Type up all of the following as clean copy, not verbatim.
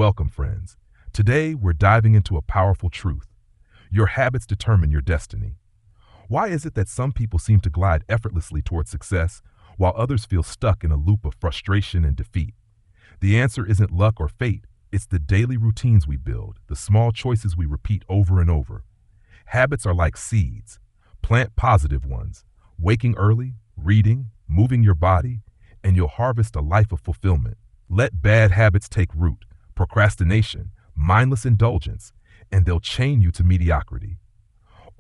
Welcome, friends. Today, we're diving into a powerful truth. Your habits determine your destiny. Why is it that some people seem to glide effortlessly towards success, while others feel stuck in a loop of frustration and defeat? The answer isn't luck or fate, it's the daily routines we build, the small choices we repeat over and over. Habits are like seeds. Plant positive ones, waking early, reading, moving your body, and you'll harvest a life of fulfillment. Let bad habits take root, procrastination, mindless indulgence, and they'll chain you to mediocrity.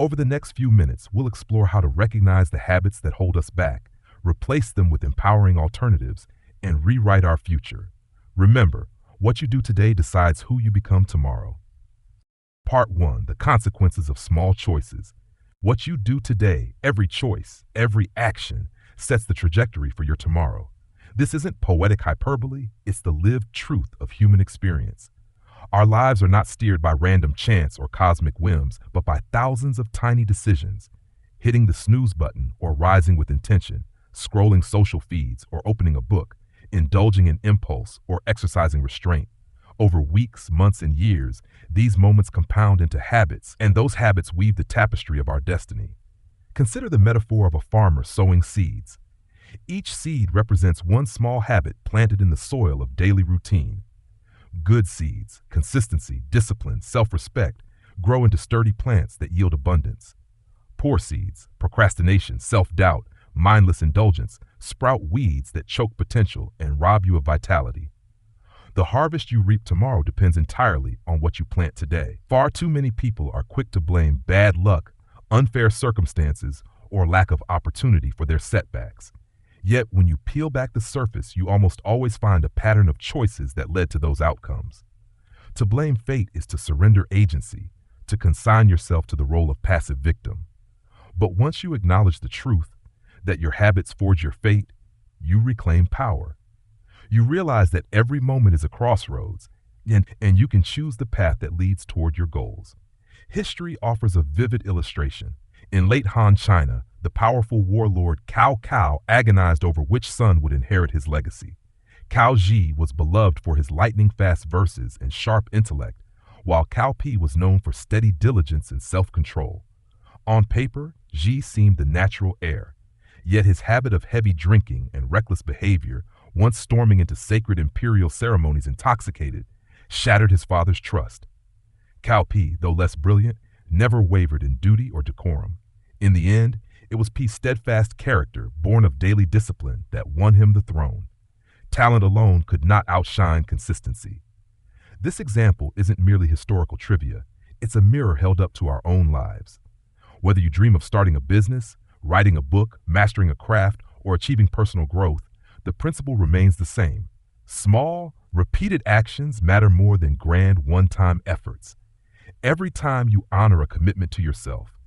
Over the next few minutes, we'll explore how to recognize the habits that hold us back, replace them with empowering alternatives, and rewrite our future. Remember, what you do today decides who you become tomorrow. Part 1. The consequences of small choices. What you do today, every choice, every action, sets the trajectory for your tomorrow. This isn't poetic hyperbole, it's the lived truth of human experience. Our lives are not steered by random chance or cosmic whims, but by thousands of tiny decisions. Hitting the snooze button or rising with intention, scrolling social feeds or opening a book, indulging in impulse or exercising restraint. Over weeks, months, and years, these moments compound into habits, and those habits weave the tapestry of our destiny. Consider the metaphor of a farmer sowing seeds. Each seed represents one small habit planted in the soil of daily routine. Good seeds, consistency, discipline, self-respect, grow into sturdy plants that yield abundance. Poor seeds, procrastination, self-doubt, mindless indulgence, sprout weeds that choke potential and rob you of vitality. The harvest you reap tomorrow depends entirely on what you plant today. Far too many people are quick to blame bad luck, unfair circumstances, or lack of opportunity for their setbacks. Yet when you peel back the surface, you almost always find a pattern of choices that led to those outcomes. To blame fate is to surrender agency, to consign yourself to the role of passive victim. But once you acknowledge the truth, that your habits forge your fate, you reclaim power. You realize that every moment is a crossroads, and you can choose the path that leads toward your goals. History offers a vivid illustration. In late Han China, the powerful warlord Cao Cao agonized over which son would inherit his legacy. Cao Ji was beloved for his lightning-fast verses and sharp intellect, while Cao Pi was known for steady diligence and self-control. On paper, Ji seemed the natural heir, yet his habit of heavy drinking and reckless behavior, once storming into sacred imperial ceremonies intoxicated, shattered his father's trust. Cao Pi, though less brilliant, never wavered in duty or decorum. In the end, it was Pi's steadfast character, born of daily discipline, that won him the throne. Talent alone could not outshine consistency. This example isn't merely historical trivia, it's a mirror held up to our own lives. Whether you dream of starting a business, writing a book, mastering a craft, or achieving personal growth, the principle remains the same. Small, repeated actions matter more than grand one-time efforts. Every time you honor a commitment to yourself,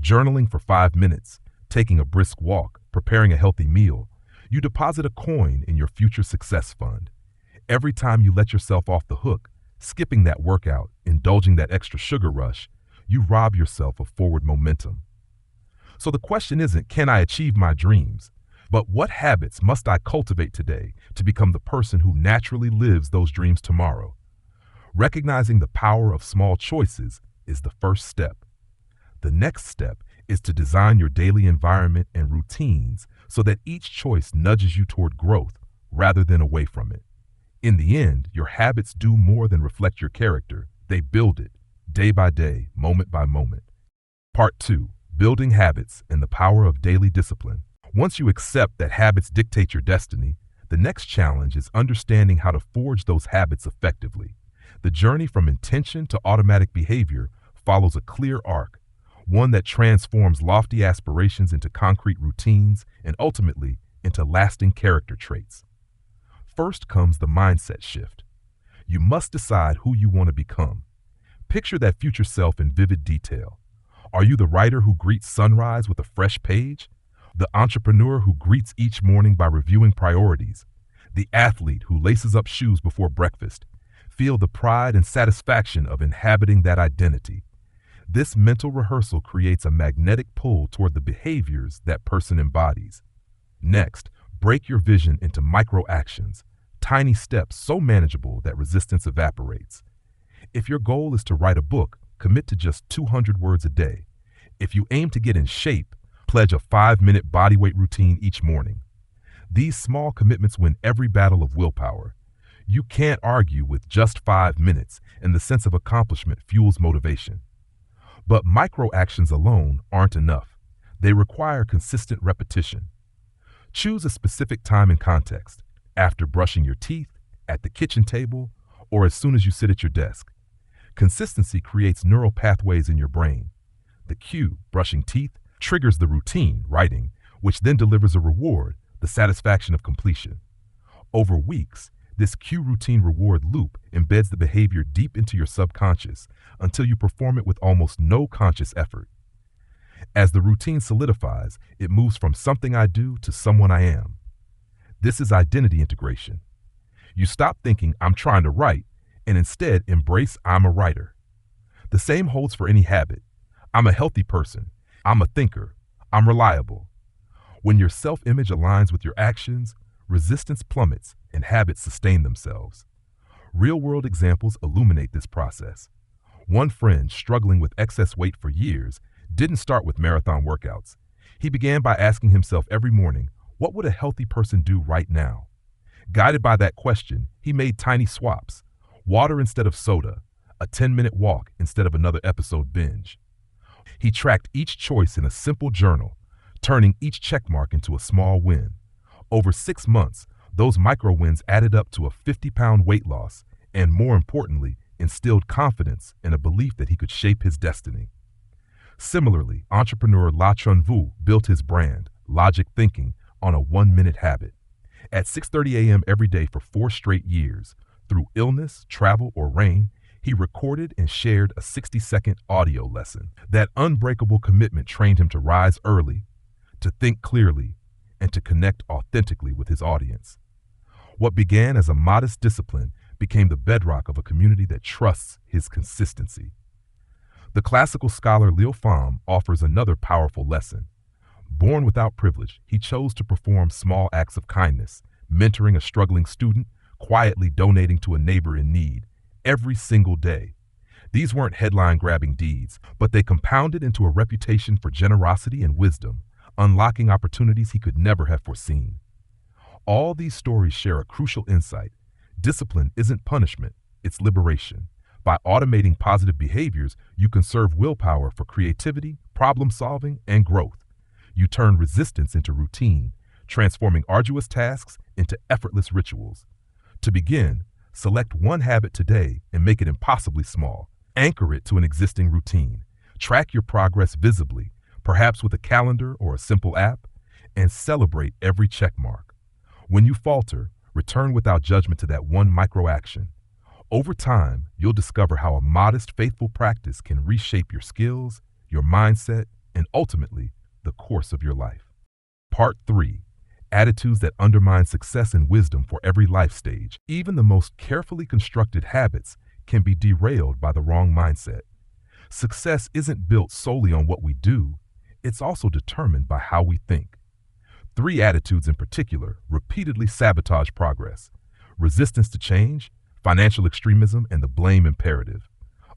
journaling for 5 minutes, taking a brisk walk, preparing a healthy meal, you deposit a coin in your future success fund. Every time you let yourself off the hook, skipping that workout, indulging that extra sugar rush, you rob yourself of forward momentum. So the question isn't, can I achieve my dreams? But what habits must I cultivate today to become the person who naturally lives those dreams tomorrow? Recognizing the power of small choices is the first step. The next step is to design your daily environment and routines so that each choice nudges you toward growth rather than away from it. In the end, your habits do more than reflect your character. They build it, day by day, moment by moment. Part 2. Building habits and the power of daily discipline. Once you accept that habits dictate your destiny, the next challenge is understanding how to forge those habits effectively. The journey from intention to automatic behavior follows a clear arc, one that transforms lofty aspirations into concrete routines and ultimately into lasting character traits. First comes the mindset shift. You must decide who you want to become. Picture that future self in vivid detail. Are you the writer who greets sunrise with a fresh page? The entrepreneur who greets each morning by reviewing priorities? The athlete who laces up shoes before breakfast? Feel the pride and satisfaction of inhabiting that identity. This mental rehearsal creates a magnetic pull toward the behaviors that person embodies. Next, break your vision into micro actions, tiny steps so manageable that resistance evaporates. If your goal is to write a book, commit to just 200 words a day. If you aim to get in shape, pledge a 5-minute bodyweight routine each morning. These small commitments win every battle of willpower. You can't argue with just 5 minutes, and the sense of accomplishment fuels motivation. But micro actions alone aren't enough. They require consistent repetition. Choose a specific time and context, after brushing your teeth, at the kitchen table, or as soon as you sit at your desk. Consistency creates neural pathways in your brain. The cue, brushing teeth, triggers the routine, writing, which then delivers a reward, the satisfaction of completion. Over weeks, this cue routine reward loop embeds the behavior deep into your subconscious until you perform it with almost no conscious effort. As the routine solidifies, it moves from something I do to someone I am. This is identity integration. You stop thinking I'm trying to write and instead embrace I'm a writer. The same holds for any habit. I'm a healthy person. I'm a thinker. I'm reliable. When your self-image aligns with your actions, resistance plummets and habits sustain themselves. Real-world examples illuminate this process. One friend struggling with excess weight for years didn't start with marathon workouts. He began by asking himself every morning, what would a healthy person do right now? Guided by that question, he made tiny swaps. Water instead of soda, a 10-minute walk instead of another episode binge. He tracked each choice in a simple journal, turning each checkmark into a small win. Over 6 months, those micro wins added up to a 50-pound weight loss and, more importantly, instilled confidence and a belief that he could shape his destiny. Similarly, entrepreneur La Chun-Vu built his brand, Logic Thinking, on a 1-minute habit. At 6:30 a.m. every day for 4 straight years, through illness, travel, or rain, he recorded and shared a 60-second audio lesson. That unbreakable commitment trained him to rise early, to think clearly, and to connect authentically with his audience. What began as a modest discipline became the bedrock of a community that trusts his consistency. The classical scholar Liu Fam offers another powerful lesson. Born without privilege, he chose to perform small acts of kindness, mentoring a struggling student, quietly donating to a neighbor in need, every single day. These weren't headline-grabbing deeds, but they compounded into a reputation for generosity and wisdom, unlocking opportunities he could never have foreseen. All these stories share a crucial insight. Discipline isn't punishment, it's liberation. By automating positive behaviors, you conserve willpower for creativity, problem-solving, and growth. You turn resistance into routine, transforming arduous tasks into effortless rituals. To begin, select one habit today and make it impossibly small. Anchor it to an existing routine. Track your progress visibly, perhaps with a calendar or a simple app, and celebrate every check mark. When you falter, return without judgment to that one micro action. Over time, you'll discover how a modest, faithful practice can reshape your skills, your mindset, and ultimately, the course of your life. Part 3. Attitudes that undermine success and wisdom for every life stage. Even the most carefully constructed habits can be derailed by the wrong mindset. Success isn't built solely on what we do, it's also determined by how we think. 3 attitudes in particular repeatedly sabotage progress: resistance to change, financial extremism, and the blame imperative.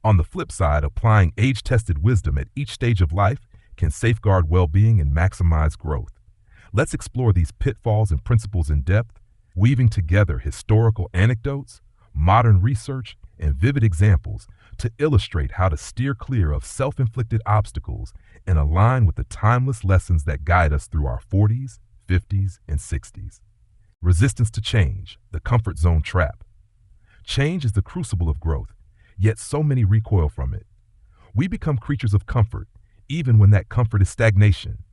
On the flip side, applying age-tested wisdom at each stage of life can safeguard well-being and maximize growth. Let's explore these pitfalls and principles in depth, weaving together historical anecdotes, modern research, and vivid examples to illustrate how to steer clear of self-inflicted obstacles and align with the timeless lessons that guide us through our 40s, 50s, and 60s. Resistance to change, the comfort zone trap. Change is the crucible of growth, yet so many recoil from it. We become creatures of comfort, even when that comfort is stagnation.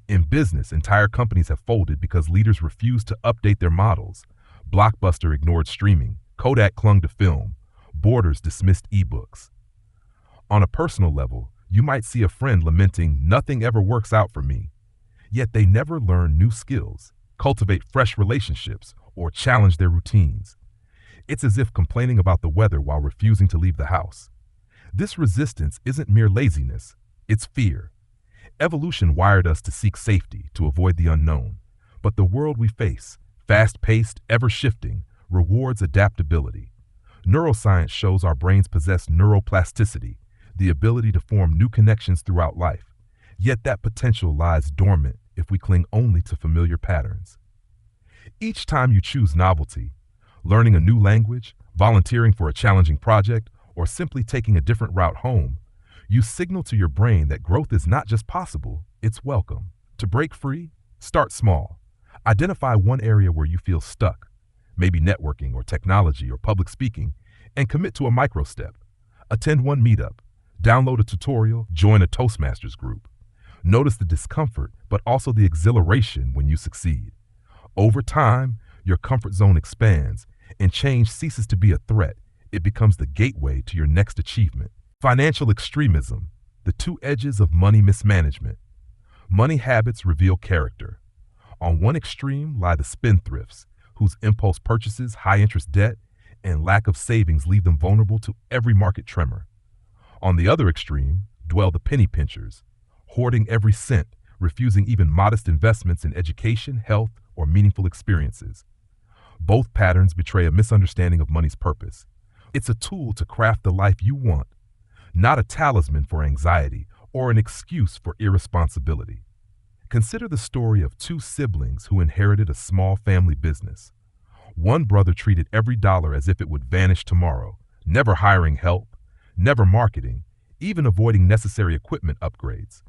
In business, entire companies have folded because leaders refused to update their models. Blockbuster ignored streaming, Kodak clung to film, Borders dismissed ebooks. On a personal level, you might see a friend lamenting, "Nothing ever works out for me," yet they never learn new skills, cultivate fresh relationships, or challenge their routines. It's as if complaining about the weather while refusing to leave the house. This resistance isn't mere laziness, it's fear. Evolution wired us to seek safety, to avoid the unknown. But the world we face, fast-paced, ever-shifting, rewards adaptability. Neuroscience shows our brains possess neuroplasticity, the ability to form new connections throughout life. Yet that potential lies dormant if we cling only to familiar patterns. Each time you choose novelty, learning a new language, volunteering for a challenging project, or simply taking a different route home, you signal to your brain that growth is not just possible, it's welcome. To break free, start small. Identify one area where you feel stuck, maybe networking or technology or public speaking, and commit to a micro step. Attend one meetup, download a tutorial, join a Toastmasters group. Notice the discomfort, but also the exhilaration when you succeed. Over time, your comfort zone expands, and change ceases to be a threat. It becomes the gateway to your next achievement. Financial extremism, the two edges of money mismanagement. Money habits reveal character. On one extreme lie the spendthrifts, whose impulse purchases, high-interest debt, and lack of savings leave them vulnerable to every market tremor. On the other extreme dwell the penny pinchers, hoarding every cent, refusing even modest investments in education, health, or meaningful experiences. Both patterns betray a misunderstanding of money's purpose. It's a tool to craft the life you want, not a talisman for anxiety or an excuse for irresponsibility. Consider the story of two siblings who inherited a small family business. One brother treated every dollar as if it would vanish tomorrow, never hiring help, never marketing, even avoiding necessary equipment upgrades.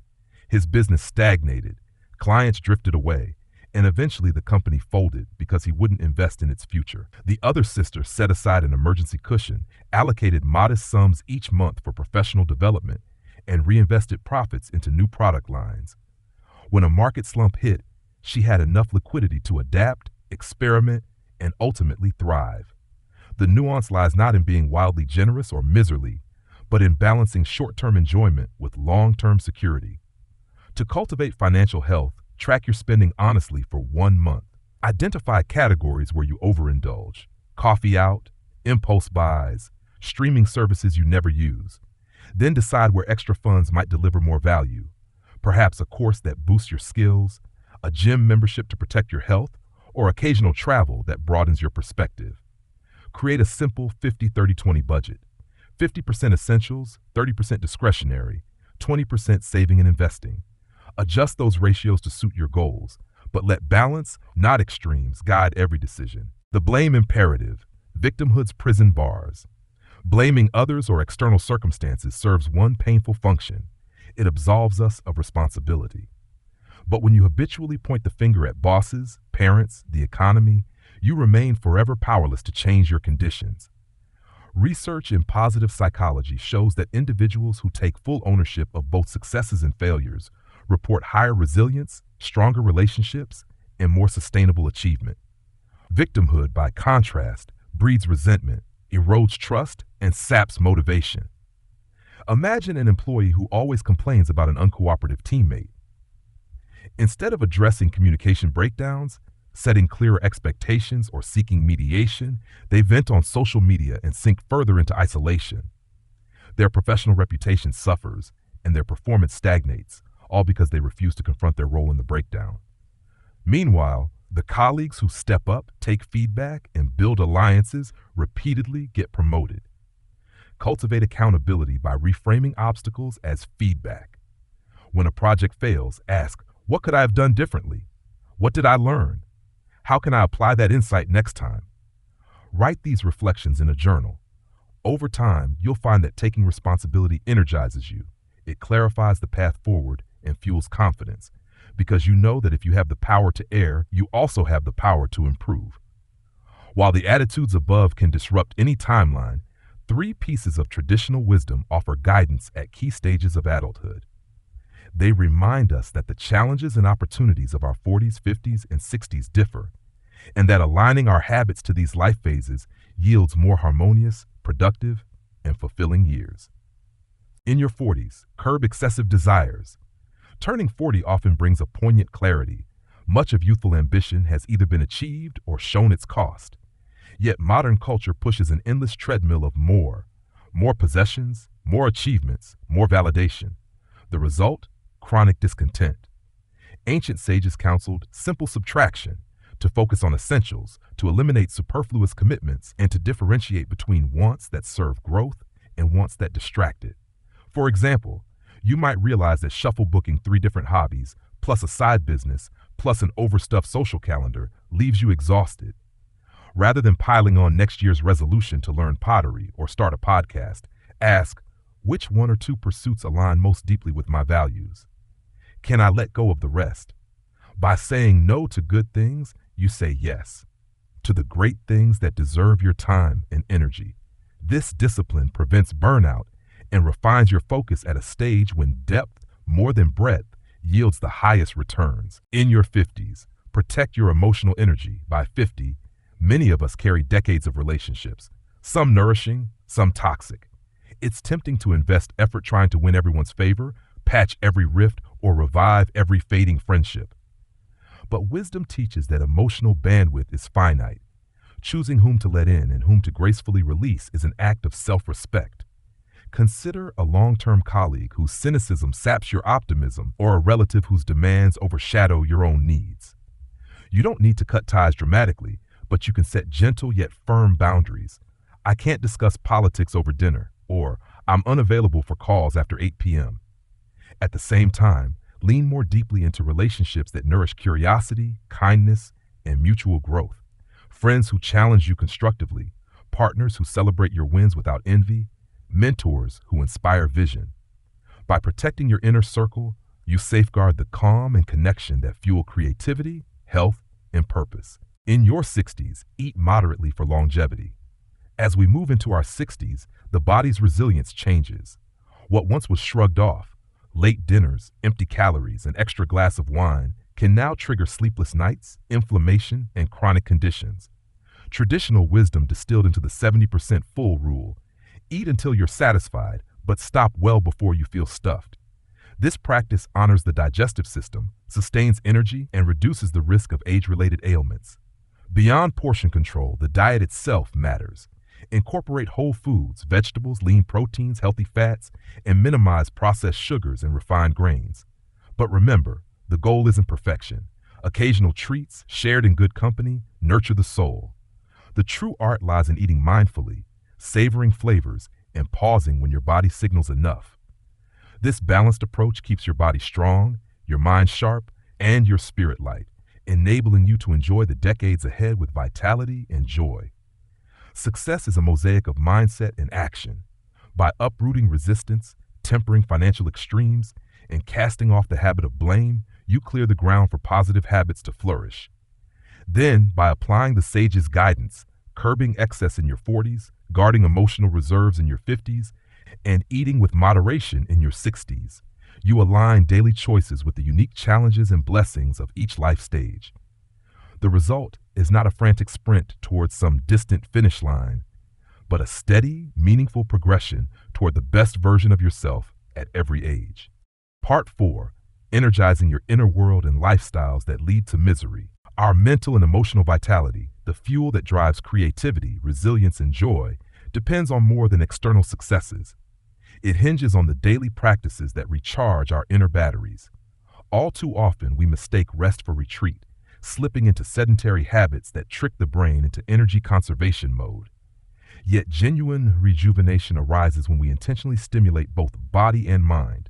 His business stagnated, clients drifted away, and eventually the company folded because he wouldn't invest in its future. The other sister set aside an emergency cushion, allocated modest sums each month for professional development, and reinvested profits into new product lines. When a market slump hit, she had enough liquidity to adapt, experiment, and ultimately thrive. The nuance lies not in being wildly generous or miserly, but in balancing short-term enjoyment with long-term security. To cultivate financial health, track your spending honestly for 1 month. Identify categories where you overindulge: coffee out, impulse buys, streaming services you never use. Then decide where extra funds might deliver more value. Perhaps a course that boosts your skills, a gym membership to protect your health, or occasional travel that broadens your perspective. Create a simple 50-30-20 budget. 50% essentials, 30% discretionary, 20% saving and investing. Adjust those ratios to suit your goals, but let balance, not extremes, guide every decision. The blame imperative, victimhood's prison bars. Blaming others or external circumstances serves one painful function: it absolves us of responsibility. But when you habitually point the finger at bosses, parents, the economy, you remain forever powerless to change your conditions. Research in positive psychology shows that individuals who take full ownership of both successes and failures report higher resilience, stronger relationships, and more sustainable achievement. Victimhood, by contrast, breeds resentment, erodes trust, and saps motivation. Imagine an employee who always complains about an uncooperative teammate. Instead of addressing communication breakdowns, setting clearer expectations, or seeking mediation, they vent on social media and sink further into isolation. Their professional reputation suffers, and their performance stagnates, all because they refuse to confront their role in the breakdown. Meanwhile, the colleagues who step up, take feedback, and build alliances repeatedly get promoted. Cultivate accountability by reframing obstacles as feedback. When a project fails, ask, what could I have done differently? What did I learn? How can I apply that insight next time? Write these reflections in a journal. Over time, you'll find that taking responsibility energizes you. It clarifies the path forward and fuels confidence, because you know that if you have the power to err, you also have the power to improve. While the attitudes above can disrupt any timeline, 3 pieces of traditional wisdom offer guidance at key stages of adulthood. They remind us that the challenges and opportunities of our 40s, 50s, and 60s differ, and that aligning our habits to these life phases yields more harmonious, productive, and fulfilling years. In your 40s, curb excessive desires. Turning 40 often brings a poignant clarity. Much of youthful ambition has either been achieved or shown its cost. Yet modern culture pushes an endless treadmill of more possessions, more achievements, more validation. The result? Chronic discontent. Ancient sages counseled simple subtraction: to focus on essentials, to eliminate superfluous commitments, and to differentiate between wants that serve growth and wants that distract it. For example, you might realize that shuffle booking 3 different hobbies, plus a side business, plus an overstuffed social calendar leaves you exhausted. Rather than piling on next year's resolution to learn pottery or start a podcast, ask, which 1 or 2 pursuits align most deeply with my values? Can I let go of the rest? By saying no to good things, you say yes to the great things that deserve your time and energy. This discipline prevents burnout and refines your focus at a stage when depth, more than breadth, yields the highest returns. In your 50s, protect your emotional energy. By 50, many of us carry decades of relationships, some nourishing, some toxic. It's tempting to invest effort trying to win everyone's favor, patch every rift, or revive every fading friendship. But wisdom teaches that emotional bandwidth is finite. Choosing whom to let in and whom to gracefully release is an act of self-respect. Consider a long-term colleague whose cynicism saps your optimism, or a relative whose demands overshadow your own needs. You don't need to cut ties dramatically, but you can set gentle yet firm boundaries. I can't discuss politics over dinner, or I'm unavailable for calls after 8 p.m. At the same time, lean more deeply into relationships that nourish curiosity, kindness, and mutual growth. Friends who challenge you constructively, partners who celebrate your wins without envy, mentors who inspire vision. By protecting your inner circle, you safeguard the calm and connection that fuel creativity, health, and purpose. In your 60s, eat moderately for longevity. As we move into our 60s, the body's resilience changes. What once was shrugged off, late dinners, empty calories, an extra glass of wine, can now trigger sleepless nights, inflammation, and chronic conditions. Traditional wisdom distilled into the 70% full rule: eat until you're satisfied, but stop well before you feel stuffed. This practice honors the digestive system, sustains energy, and reduces the risk of age-related ailments. Beyond portion control, the diet itself matters. Incorporate whole foods, vegetables, lean proteins, healthy fats, and minimize processed sugars and refined grains. But remember, the goal isn't perfection. Occasional treats, shared in good company, nurture the soul. The true art lies in eating mindfully, savoring flavors, and pausing when your body signals enough. This balanced approach keeps your body strong, your mind sharp, and your spirit light, enabling you to enjoy the decades ahead with vitality and joy. Success is a mosaic of mindset and action. By uprooting resistance, tempering financial extremes, and casting off the habit of blame, you clear the ground for positive habits to flourish. Then, by applying the sage's guidance, curbing excess in your 40s, guarding emotional reserves in your 50s, and eating with moderation in your 60s, you align daily choices with the unique challenges and blessings of each life stage. The result is not a frantic sprint towards some distant finish line, but a steady, meaningful progression toward the best version of yourself at every age. Part 4: Energizing your inner world and lifestyles that lead to misery. Our mental and emotional vitality, the fuel that drives creativity, resilience, and joy, depends on more than external successes. It hinges on the daily practices that recharge our inner batteries. All too often, we mistake rest for retreat, slipping into sedentary habits that trick the brain into energy conservation mode. Yet genuine rejuvenation arises when we intentionally stimulate both body and mind.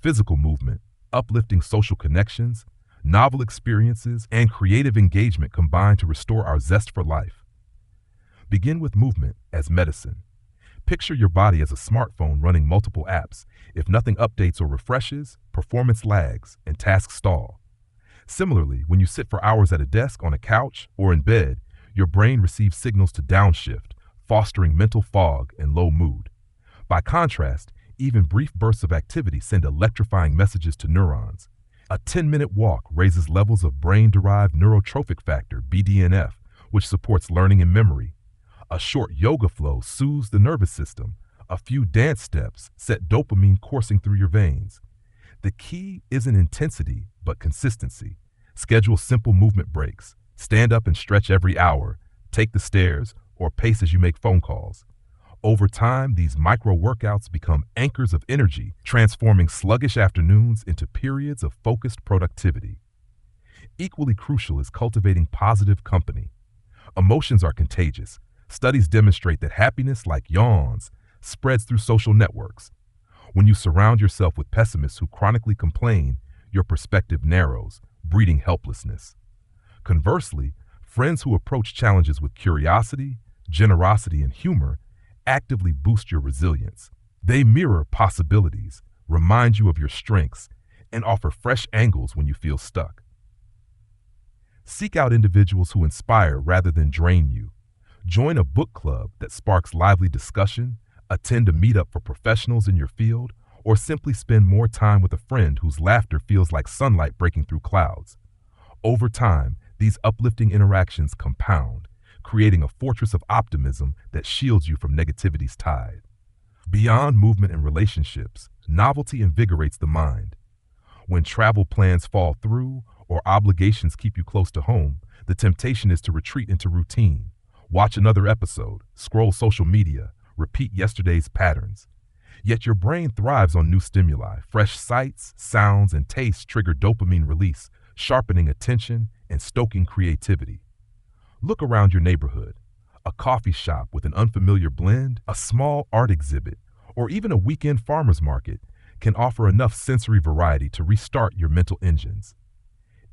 Physical movement, uplifting social connections, novel experiences, and creative engagement combine to restore our zest for life. Begin with movement as medicine. Picture your body as a smartphone running multiple apps. If nothing updates or refreshes, performance lags and tasks stall. Similarly, when you sit for hours at a desk, on a couch, or in bed, your brain receives signals to downshift, fostering mental fog and low mood. By contrast, even brief bursts of activity send electrifying messages to neurons. A 10-minute walk raises levels of brain-derived neurotrophic factor, BDNF, which supports learning and memory. A short yoga flow soothes the nervous system. A few dance steps set dopamine coursing through your veins. The key isn't intensity, but consistency. Schedule simple movement breaks. Stand up and stretch every hour. Take the stairs, or pace as you make phone calls. Over time, these micro workouts become anchors of energy, transforming sluggish afternoons into periods of focused productivity. Equally crucial is cultivating positive company. Emotions are contagious. Studies demonstrate that happiness, like yawns, spreads through social networks. When you surround yourself with pessimists who chronically complain, your perspective narrows, breeding helplessness. Conversely, friends who approach challenges with curiosity, generosity, and humor actively boost your resilience. They mirror possibilities, remind you of your strengths, and offer fresh angles when you feel stuck. Seek out individuals who inspire rather than drain you. Join a book club that sparks lively discussion, attend a meetup for professionals in your field, or simply spend more time with a friend whose laughter feels like sunlight breaking through clouds. Over time, these uplifting interactions compound, creating a fortress of optimism that shields you from negativity's tide. Beyond movement and relationships, novelty invigorates the mind. When travel plans fall through or obligations keep you close to home, the temptation is to retreat into routine. Watch another episode, scroll social media, repeat yesterday's patterns. Yet your brain thrives on new stimuli. Fresh sights, sounds, and tastes trigger dopamine release, sharpening attention and stoking creativity. Look around your neighborhood. A coffee shop with an unfamiliar blend, a small art exhibit, or even a weekend farmer's market can offer enough sensory variety to restart your mental engines.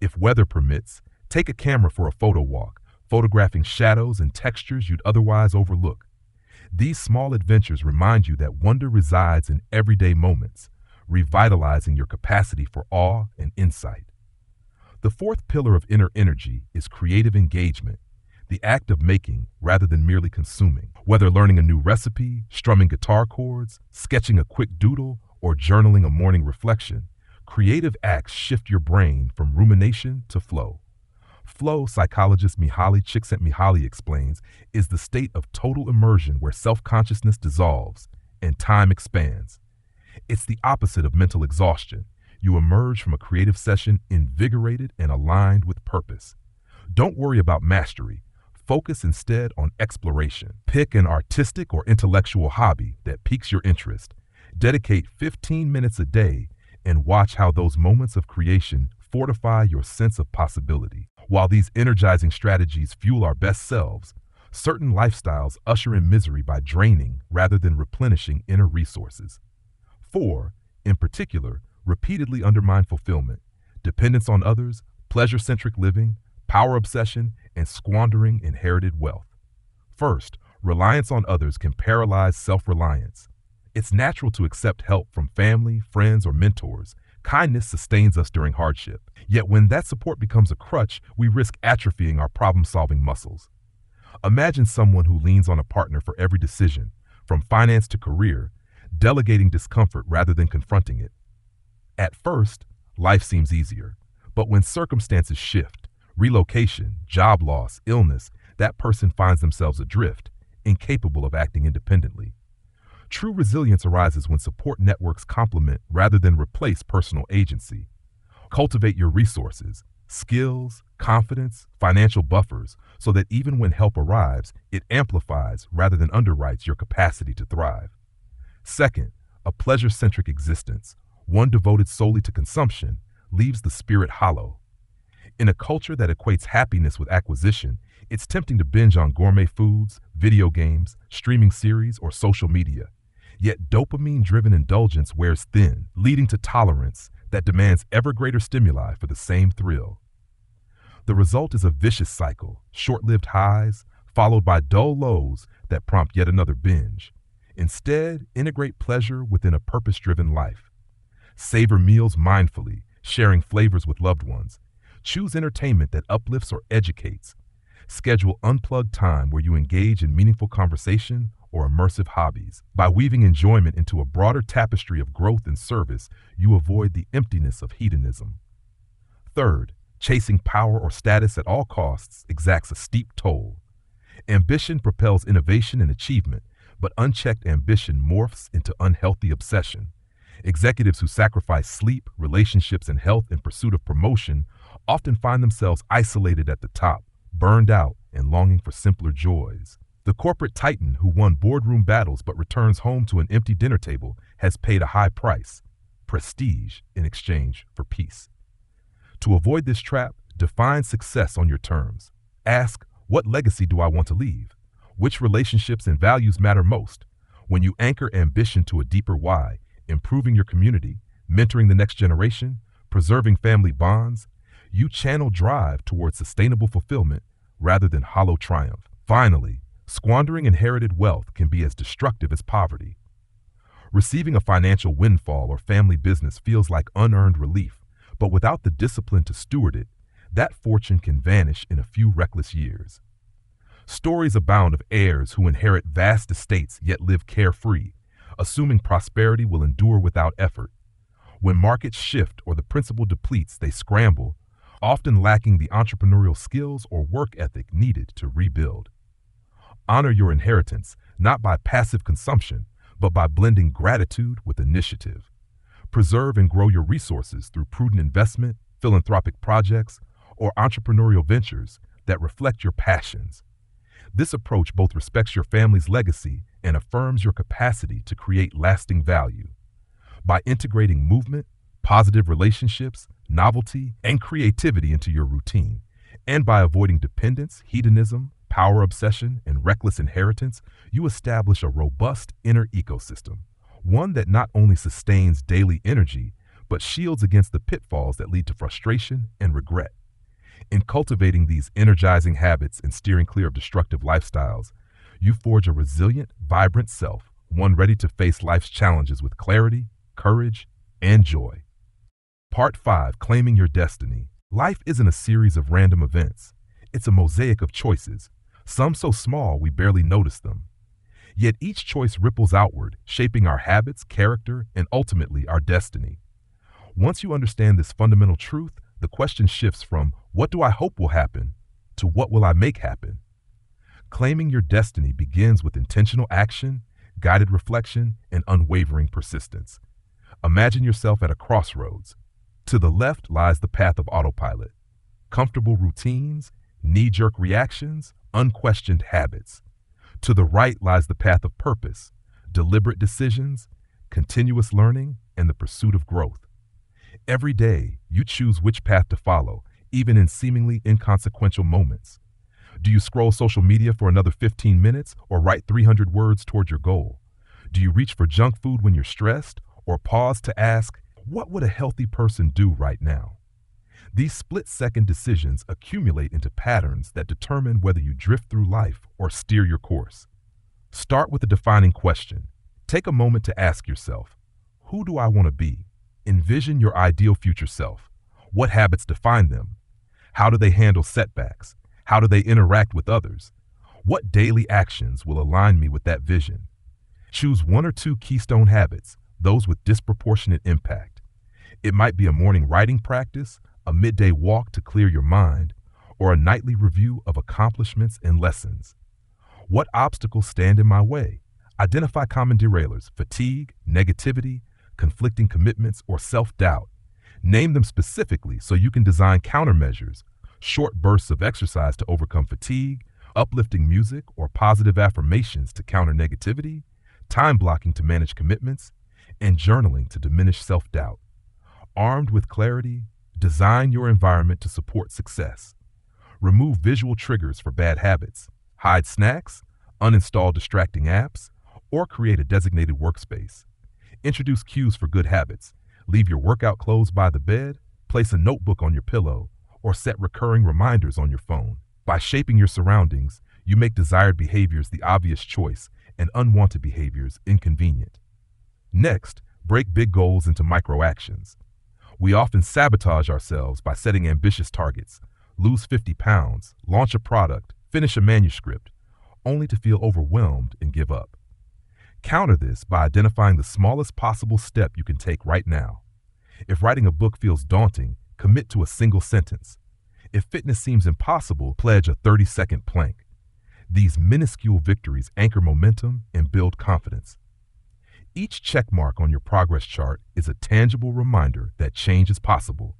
If weather permits, take a camera for a photo walk, photographing shadows and textures you'd otherwise overlook. These small adventures remind you that wonder resides in everyday moments, revitalizing your capacity for awe and insight. The fourth pillar of inner energy is creative engagement, the act of making rather than merely consuming. Whether learning a new recipe, strumming guitar chords, sketching a quick doodle, or journaling a morning reflection, creative acts shift your brain from rumination to flow. Flow, psychologist Mihaly Csikszentmihalyi explains, is the state of total immersion where self-consciousness dissolves and time expands. It's the opposite of mental exhaustion. You emerge from a creative session invigorated and aligned with purpose. Don't worry about mastery. Focus instead on exploration. Pick an artistic or intellectual hobby that piques your interest. Dedicate 15 minutes a day and watch how those moments of creation fortify your sense of possibility. While these energizing strategies fuel our best selves, certain lifestyles usher in misery by draining rather than replenishing inner resources. 4, in particular, repeatedly undermine fulfillment, dependence on others, pleasure-centric living, power obsession, and squandering inherited wealth. First, reliance on others can paralyze self-reliance. It's natural to accept help from family, friends, or mentors. Kindness sustains us during hardship. Yet when that support becomes a crutch, we risk atrophying our problem-solving muscles. Imagine someone who leans on a partner for every decision, from finance to career, delegating discomfort rather than confronting it. At first, life seems easier. But when circumstances shift, relocation, job loss, illness, that person finds themselves adrift, incapable of acting independently. True resilience arises when support networks complement rather than replace personal agency. Cultivate your resources, skills, confidence, financial buffers, so that even when help arrives, it amplifies rather than underwrites your capacity to thrive. Second, a pleasure-centric existence, one devoted solely to consumption, leaves the spirit hollow. In a culture that equates happiness with acquisition, it's tempting to binge on gourmet foods, video games, streaming series, or social media. Yet dopamine-driven indulgence wears thin, leading to tolerance that demands ever greater stimuli for the same thrill. The result is a vicious cycle, short-lived highs, followed by dull lows that prompt yet another binge. Instead, integrate pleasure within a purpose-driven life. Savor meals mindfully, sharing flavors with loved ones. Choose entertainment that uplifts or educates. Schedule unplugged time where you engage in meaningful conversation or immersive hobbies. By weaving enjoyment into a broader tapestry of growth and service, you avoid the emptiness of hedonism. Third, chasing power or status at all costs exacts a steep toll. Ambition propels innovation and achievement, but unchecked ambition morphs into unhealthy obsession. Executives who sacrifice sleep, relationships, and health in pursuit of promotion often find themselves isolated at the top, burned out, and longing for simpler joys. The corporate titan who won boardroom battles but returns home to an empty dinner table has paid a high price, prestige in exchange for peace. To avoid this trap, Define success on your terms. Ask, what legacy do I want to leave? Which relationships and values matter most? When you anchor ambition to a deeper why, improving your community, mentoring the next generation, preserving family bonds, you channel drive towards sustainable fulfillment rather than hollow triumph. Finally, squandering inherited wealth can be as destructive as poverty. Receiving a financial windfall or family business feels like unearned relief, but without the discipline to steward it, that fortune can vanish in a few reckless years. Stories abound of heirs who inherit vast estates yet live carefree, assuming prosperity will endure without effort. When markets shift or the principal depletes, they scramble, often lacking the entrepreneurial skills or work ethic needed to rebuild. Honor your inheritance, not by passive consumption, but by blending gratitude with initiative. Preserve and grow your resources through prudent investment, philanthropic projects, or entrepreneurial ventures that reflect your passions. This approach both respects your family's legacy and affirms your capacity to create lasting value. By integrating movement, positive relationships, novelty, and creativity into your routine, and by avoiding dependence, hedonism, power obsession, and reckless inheritance, you establish a robust inner ecosystem, one that not only sustains daily energy, but shields against the pitfalls that lead to frustration and regret. In cultivating these energizing habits and steering clear of destructive lifestyles, you forge a resilient, vibrant self, one ready to face life's challenges with clarity, courage, and joy. Part 5, Claiming Your Destiny. Life isn't a series of random events. It's a mosaic of choices, some so small we barely notice them. Yet each choice ripples outward, shaping our habits, character, and ultimately our destiny. Once you understand this fundamental truth, the question shifts from what do I hope will happen to what will I make happen? Claiming your destiny begins with intentional action, guided reflection, and unwavering persistence. Imagine yourself at a crossroads. To the left lies the path of autopilot, comfortable routines, knee-jerk reactions, unquestioned habits. To the right lies the path of purpose, deliberate decisions, continuous learning, and the pursuit of growth. Every day, you choose which path to follow, even in seemingly inconsequential moments. Do you scroll social media for another 15 minutes or write 300 words toward your goal? Do you reach for junk food when you're stressed or pause to ask, what would a healthy person do right now? These split-second decisions accumulate into patterns that determine whether you drift through life or steer your course. Start with a defining question. Take a moment to ask yourself, who do I want to be? Envision your ideal future self. What habits define them? How do they handle setbacks? How do they interact with others? What daily actions will align me with that vision? Choose one or two keystone habits, those with disproportionate impact. It might be a morning writing practice, a midday walk to clear your mind, or a nightly review of accomplishments and lessons. What obstacles stand in my way? Identify common derailers, fatigue, negativity, conflicting commitments, or self-doubt. Name them specifically so you can design countermeasures, short bursts of exercise to overcome fatigue, uplifting music or positive affirmations to counter negativity, time blocking to manage commitments, and journaling to diminish self-doubt. Armed with clarity, design your environment to support success. Remove visual triggers for bad habits, hide snacks, uninstall distracting apps, or create a designated workspace. Introduce cues for good habits. Leave your workout clothes by the bed, place a notebook on your pillow, or set recurring reminders on your phone. By shaping your surroundings, you make desired behaviors the obvious choice and unwanted behaviors inconvenient. Next, break big goals into micro actions. We often sabotage ourselves by setting ambitious targets, lose 50 pounds, launch a product, finish a manuscript, only to feel overwhelmed and give up. Counter this by identifying the smallest possible step you can take right now. If writing a book feels daunting, commit to a single sentence. If fitness seems impossible, pledge a 30-second plank. These minuscule victories anchor momentum and build confidence. Each check mark on your progress chart is a tangible reminder that change is possible.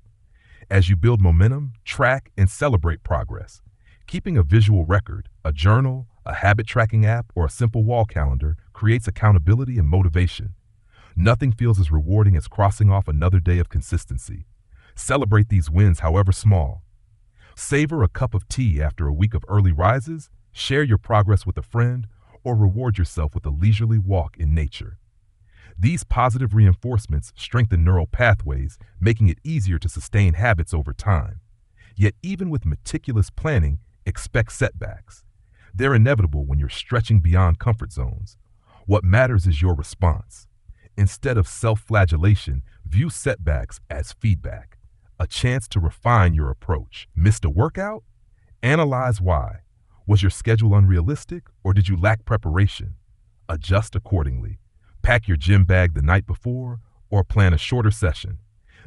As you build momentum, track and celebrate progress. Keeping a visual record, a journal, a habit tracking app, or a simple wall calendar creates accountability and motivation. Nothing feels as rewarding as crossing off another day of consistency. Celebrate these wins, however small. Savor a cup of tea after a week of early rises, share your progress with a friend, or reward yourself with a leisurely walk in nature. These positive reinforcements strengthen neural pathways, making it easier to sustain habits over time. Yet even with meticulous planning, expect setbacks. They're inevitable when you're stretching beyond comfort zones. What matters is your response. Instead of self-flagellation, view setbacks as feedback, a chance to refine your approach. Missed a workout? Analyze why. Was your schedule unrealistic, or did you lack preparation? Adjust accordingly. Pack your gym bag the night before, or plan a shorter session.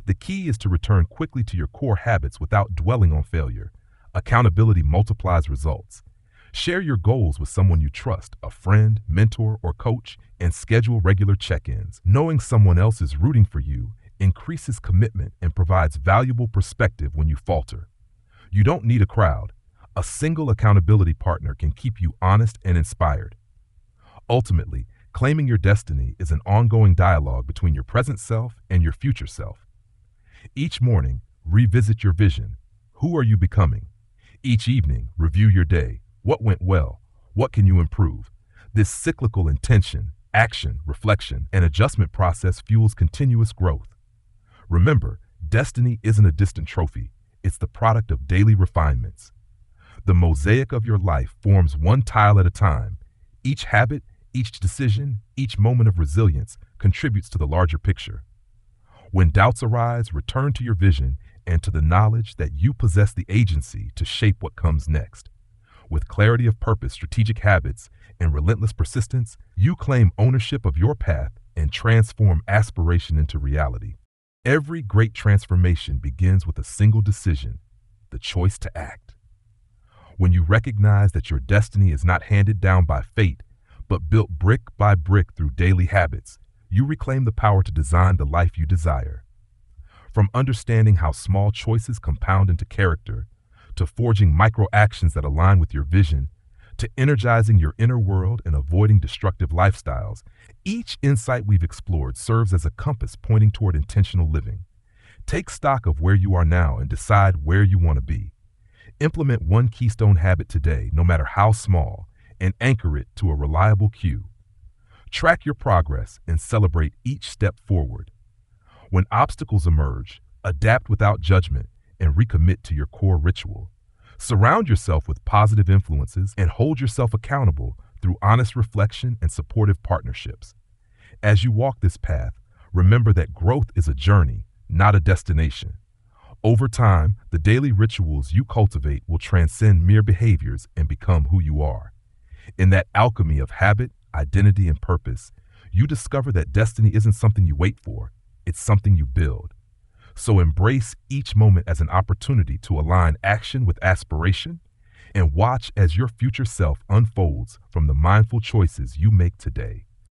The key is to return quickly to your core habits without dwelling on failure. Accountability multiplies results. Share your goals with someone you trust, a friend, mentor, or coach, and schedule regular check-ins. Knowing someone else is rooting for you increases commitment and provides valuable perspective when you falter. You don't need a crowd. A single accountability partner can keep you honest and inspired. Ultimately, claiming your destiny is an ongoing dialogue between your present self and your future self. Each morning, revisit your vision. Who are you becoming? Each evening, review your day. What went well? What can you improve? This cyclical intention, action, reflection, and adjustment process fuels continuous growth. Remember, destiny isn't a distant trophy. It's the product of daily refinements. The mosaic of your life forms one tile at a time. Each habit, each decision, each moment of resilience contributes to the larger picture. When doubts arise, return to your vision and to the knowledge that you possess the agency to shape what comes next. With clarity of purpose, strategic habits, and relentless persistence, you claim ownership of your path and transform aspiration into reality. Every great transformation begins with a single decision, the choice to act. When you recognize that your destiny is not handed down by fate, but built brick by brick through daily habits, you reclaim the power to design the life you desire. From understanding how small choices compound into character, to forging micro actions that align with your vision, to energizing your inner world and avoiding destructive lifestyles, each insight we've explored serves as a compass pointing toward intentional living. Take stock of where you are now and decide where you want to be. Implement one keystone habit today, no matter how small, and anchor it to a reliable cue. Track your progress and celebrate each step forward. When obstacles emerge, adapt without judgment and recommit to your core ritual. Surround yourself with positive influences and hold yourself accountable through honest reflection and supportive partnerships. As you walk this path, remember that growth is a journey, not a destination. Over time, the daily rituals you cultivate will transcend mere behaviors and become who you are. In that alchemy of habit, identity, and purpose, you discover that destiny isn't something you wait for, it's something you build. So embrace each moment as an opportunity to align action with aspiration and watch as your future self unfolds from the mindful choices you make today.